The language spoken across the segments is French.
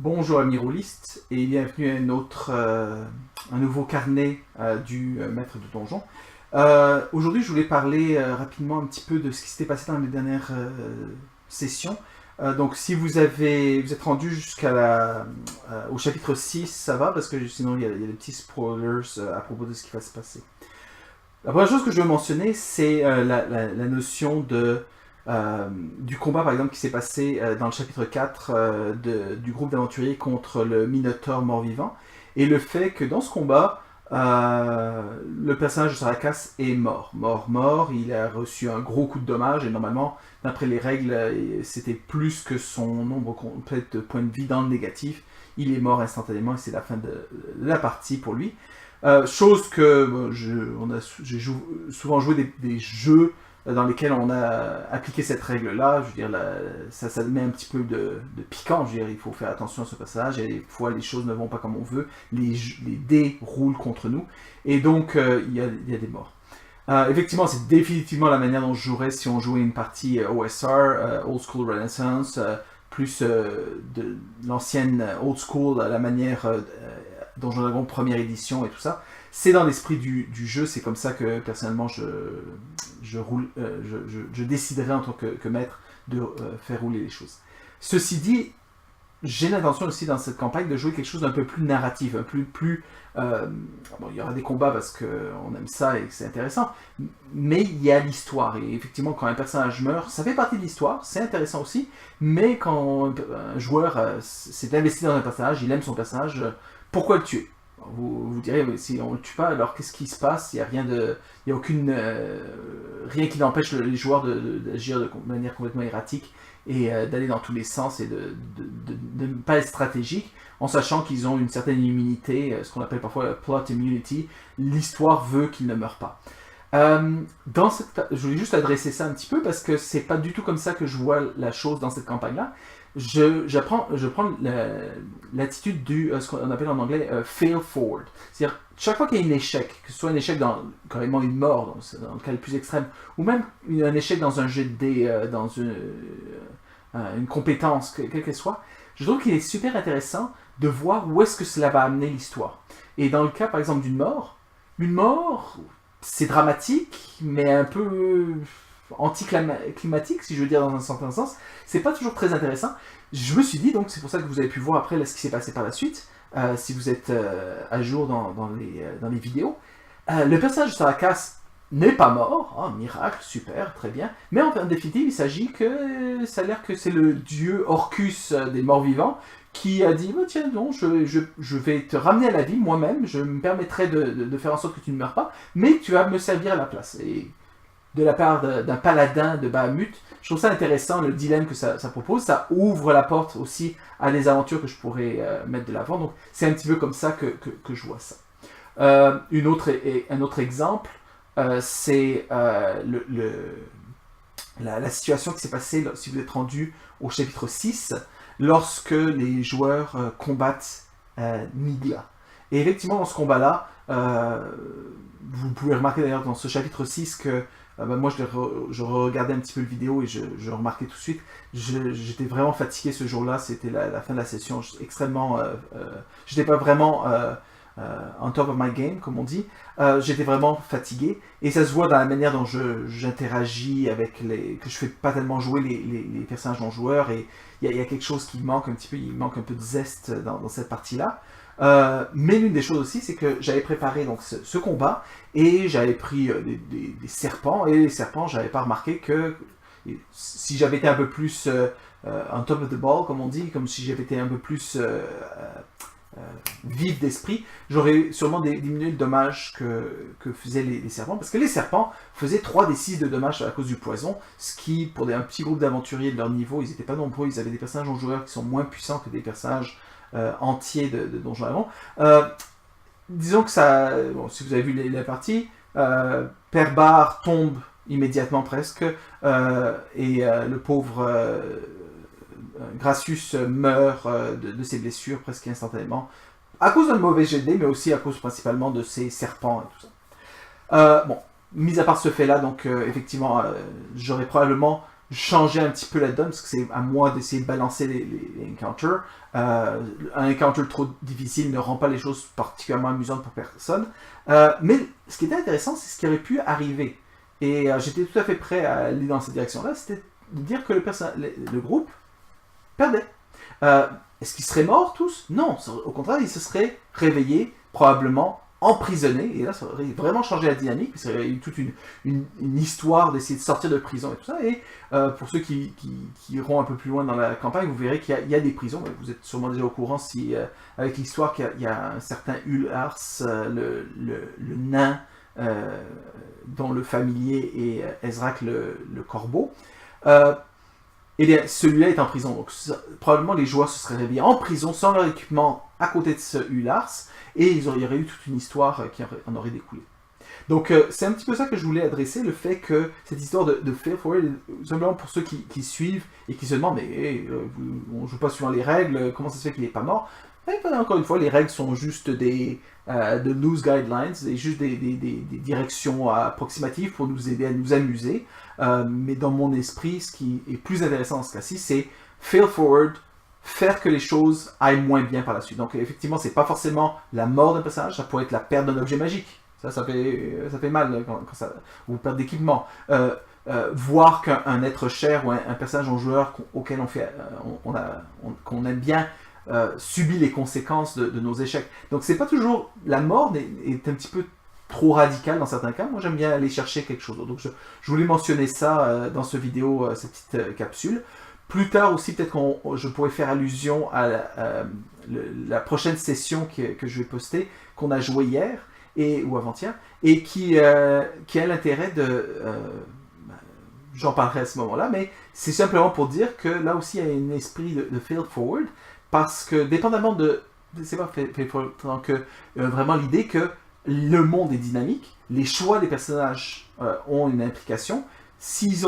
Bonjour amis roulistes et bienvenue à un nouveau carnet du maître de donjon. Aujourd'hui je voulais parler rapidement un petit peu de ce qui s'était passé dans les dernières sessions. Donc si vous êtes rendu au chapitre 6, ça va parce que sinon il y a des petits spoilers à propos de ce qui va se passer. La première chose que je veux mentionner c'est la notion du combat par exemple qui s'est passé dans le chapitre 4 du groupe d'aventuriers contre le Minotaure mort-vivant, et le fait que dans ce combat le personnage de Sarakas est mort, il a reçu un gros coup de dommage et normalement d'après les règles c'était plus que son nombre complet de points de vie dans le négatif. Il est mort instantanément et c'est la fin de la partie pour lui. Chose que j'ai souvent joué des jeux dans lesquels on a appliqué cette règle-là. Je veux dire, ça met un petit peu de piquant. Je veux dire, il faut faire attention à ce passage. Et des fois, les choses ne vont pas comme on veut. Les dés roulent contre nous. Et donc, il y a des morts. Effectivement, c'est définitivement la manière dont je jouerais si on jouait une partie OSR, Old School Renaissance, plus de l'ancienne Old School, la manière Donjon Dragon première édition et tout ça. C'est dans l'esprit du jeu, c'est comme ça que personnellement je déciderai en tant que maître de faire rouler les choses. Ceci dit, j'ai l'intention aussi dans cette campagne de jouer quelque chose d'un peu plus narratif, un peu plus... bon, il y aura des combats parce qu'on aime ça et que c'est intéressant, mais il y a l'histoire, et effectivement quand un personnage meurt, ça fait partie de l'histoire, c'est intéressant aussi, mais quand un joueur s'est investi dans un personnage, il aime son personnage, pourquoi le tuer ? Vous direz, mais si on le tue pas, alors qu'est-ce qui se passe ? Il n'y a rien qui n'empêche les joueurs d'agir de manière complètement erratique et d'aller dans tous les sens et de ne pas être stratégique, en sachant qu'ils ont une certaine immunité, ce qu'on appelle parfois plot immunity. L'histoire veut qu'ils ne meurent pas. Je voulais juste adresser ça un petit peu parce que c'est pas du tout comme ça que je vois la chose dans cette campagne-là. Je prends l'attitude ce qu'on appelle en anglais fail forward. C'est-à-dire, chaque fois qu'il y a un échec, que ce soit un échec carrément une mort, dans le cas le plus extrême, ou même un échec dans un jet de dés, dans une compétence, quelle qu'elle soit, je trouve qu'il est super intéressant de voir où est-ce que cela va amener l'histoire. Et dans le cas, par exemple, une mort, c'est dramatique, mais un peu anticlimatique, si je veux dire dans un certain sens. C'est pas toujours très intéressant. Je me suis dit, donc c'est pour ça que vous avez pu voir après ce qui s'est passé par la suite, si vous êtes à jour dans les vidéos. Le personnage de Sarakas n'est pas mort, oh, miracle, super, très bien, mais en définitive, il s'agit que ça a l'air que c'est le dieu Orcus des morts-vivants qui a dit, oh, tiens, non, je vais te ramener à la vie moi-même, je me permettrai de faire en sorte que tu ne meurs pas, mais tu vas me servir à la place. Et de la part d'un paladin de Bahamut, je trouve ça intéressant, le dilemme que ça propose. Ça ouvre la porte aussi à des aventures que je pourrais mettre de l'avant. Donc c'est un petit peu comme ça que je vois ça. Un autre exemple, c'est la situation qui s'est passée si vous êtes rendu au chapitre 6, lorsque les joueurs combattent Nigla. Et effectivement, dans ce combat-là, vous pouvez remarquer d'ailleurs dans ce chapitre 6 que moi je regardais un petit peu le vidéo et je remarquais tout de suite, j'étais vraiment fatigué ce jour-là, c'était la fin de la session, extrêmement... j'étais pas vraiment on top of my game, comme on dit, j'étais vraiment fatigué, et ça se voit dans la manière dont j'interagis avec que je fais pas tellement jouer les personnages non-joueurs, et il y a quelque chose qui manque un petit peu, il manque un peu de zeste dans cette partie-là. Mais l'une des choses aussi, c'est que j'avais préparé donc ce combat et j'avais pris des serpents, et les serpents, j'avais pas remarqué que si j'avais été un peu plus on top of the ball, comme on dit, comme si j'avais été un peu plus vif d'esprit, j'aurais sûrement diminué le dommage que faisaient les serpents, parce que les serpents faisaient 3d6 de dommages à cause du poison, ce qui, pour un petit groupe d'aventuriers de leur niveau, ils n'étaient pas nombreux, ils avaient des personnages non-joueurs qui sont moins puissants que des personnages entier de Donjon Dragon. Disons que ça, bon, si vous avez vu la partie, Perbar tombe immédiatement presque, et le pauvre Gracius meurt de ses blessures presque instantanément, à cause d'un mauvais jet de dés, mais aussi à cause principalement de ces serpents et tout ça. Bon, mis à part ce fait-là, donc effectivement, j'aurais probablement changer un petit peu la donne, parce que c'est à moi d'essayer de balancer les encounters. Un encounter trop difficile ne rend pas les choses particulièrement amusantes pour personne. Mais ce qui était intéressant, c'est ce qui aurait pu arriver. Et j'étais tout à fait prêt à aller dans cette direction-là, c'était de dire que le groupe perdait. Est-ce qu'ils seraient morts tous? Non, au contraire, ils se seraient réveillés, probablement emprisonnés, et là ça aurait vraiment changé la dynamique, parce qu'il y aurait eu toute une histoire d'essayer de sortir de prison et tout ça, et pour ceux qui iront un peu plus loin dans la campagne, vous verrez qu'il y a des prisons, vous êtes sûrement déjà au courant si, avec l'histoire qu'il y a un certain Ulars, le nain, dont le familier est Ezrak le corbeau, et bien, celui-là est en prison, donc probablement les joueurs se seraient réveillés en prison sans leur équipement à côté de ce Ulars, et il y aurait eu toute une histoire qui en aurait découlé. Donc c'est un petit peu ça que je voulais adresser, le fait que cette histoire de Fail Forward, simplement pour ceux qui suivent et qui se demandent, mais on ne joue pas suivant les règles, comment ça se fait qu'il n'est pas mort? Et encore une fois, les règles sont juste de loose guidelines, et juste des directions approximatives pour nous aider à nous amuser. Mais dans mon esprit, ce qui est plus intéressant dans ce cas-ci, c'est fail forward, faire que les choses aillent moins bien par la suite. Donc effectivement, c'est pas forcément la mort d'un personnage, ça pourrait être la perte d'un objet magique. Ça fait mal quand ça, ou perte d'équipement. Voir qu'un être cher ou un personnage en joueur auquel qu'on aime bien subit les conséquences de nos échecs. Donc c'est pas toujours la mort est un petit peu trop radical dans certains cas. Moi j'aime bien aller chercher quelque chose. Donc je voulais mentionner ça dans cette vidéo, cette petite capsule. Plus tard aussi peut-être je pourrais faire allusion à la prochaine session que je vais poster, qu'on a joué hier ou avant-hier, et qui a l'intérêt de... j'en parlerai à ce moment-là, mais c'est simplement pour dire que là aussi il y a un esprit de fail forward, parce que dépendamment de... c'est pas fail forward, que vraiment l'idée que le monde est dynamique, les choix des personnages ont une implication. S'ils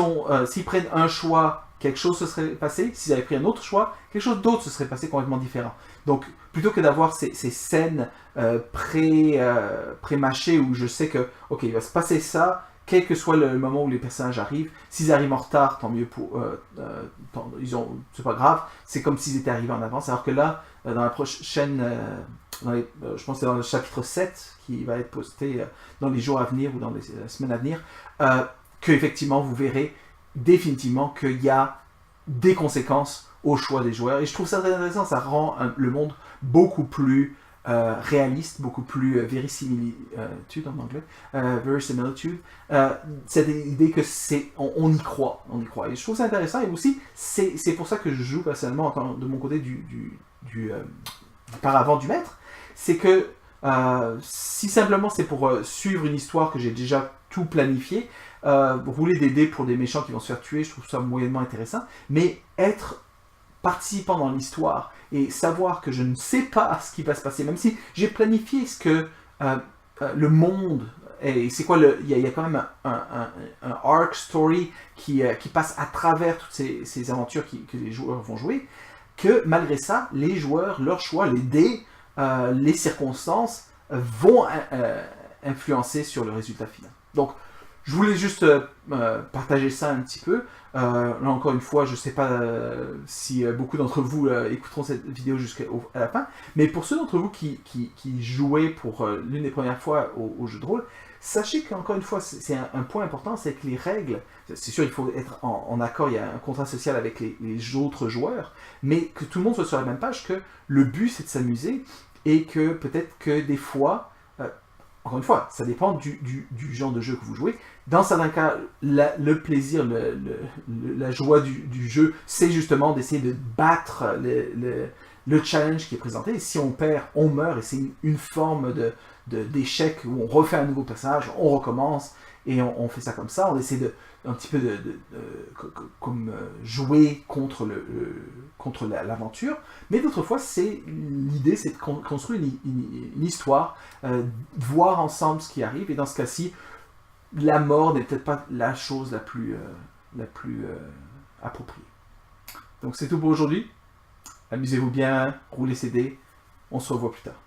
prennent un choix, quelque chose se serait passé. S'ils avaient pris un autre choix, quelque chose d'autre se serait passé complètement différent. Donc, plutôt que d'avoir ces scènes pré-mâchées où je sais que, ok, il va se passer ça, quel que soit le moment où les personnages arrivent. S'ils arrivent en retard, tant mieux pour... c'est pas grave, c'est comme s'ils étaient arrivés en avance. Alors que là, dans la prochaine... je pense que c'est dans le chapitre 7 qui va être posté dans les jours à venir ou dans les semaines à venir, que effectivement vous verrez définitivement qu'il y a des conséquences au choix des joueurs. Et je trouve ça très intéressant, ça rend le monde beaucoup plus réaliste, beaucoup plus verisimilitude en anglais, verisimilitude, cette idée que on y croit. Et je trouve ça intéressant, et aussi c'est pour ça que je joue personnellement encore de mon côté du paravent du maître, c'est que si simplement c'est pour suivre une histoire que j'ai déjà tout planifié, rouler des dés pour des méchants qui vont se faire tuer, je trouve ça moyennement intéressant, mais être participant dans l'histoire et savoir que je ne sais pas ce qui va se passer, même si j'ai planifié ce que le monde est, c'est quoi il y a quand même un arc story qui passe à travers toutes ces aventures que les joueurs vont jouer, que malgré ça, les joueurs, leurs choix, les dés, les circonstances vont influencer sur le résultat final. Donc, je voulais juste partager ça un petit peu. Là encore une fois, je ne sais pas si beaucoup d'entre vous écouteront cette vidéo jusqu'à la fin, mais pour ceux d'entre vous qui jouaient pour l'une des premières fois au jeu de rôle, sachez qu'encore une fois, c'est un point important, c'est que les règles, c'est sûr il faut être en accord, il y a un contrat social avec les autres joueurs, mais que tout le monde soit sur la même page, que le but c'est de s'amuser, et que peut-être que des fois, encore une fois, ça dépend du genre de jeu que vous jouez. Dans certains cas, le plaisir, la joie du jeu, c'est justement d'essayer de battre le challenge qui est présenté. Et si on perd, on meurt, et c'est une forme d'échec où on refait un nouveau personnage, on recommence, et on fait ça comme ça. On essaie un petit peu comme jouer contre l'aventure, mais d'autres fois l'idée c'est de construire une histoire, voir ensemble ce qui arrive, et dans ce cas-ci la mort n'est peut-être pas la chose la plus appropriée. Donc c'est tout pour aujourd'hui, amusez-vous bien, roulez ces dés, on se revoit plus tard.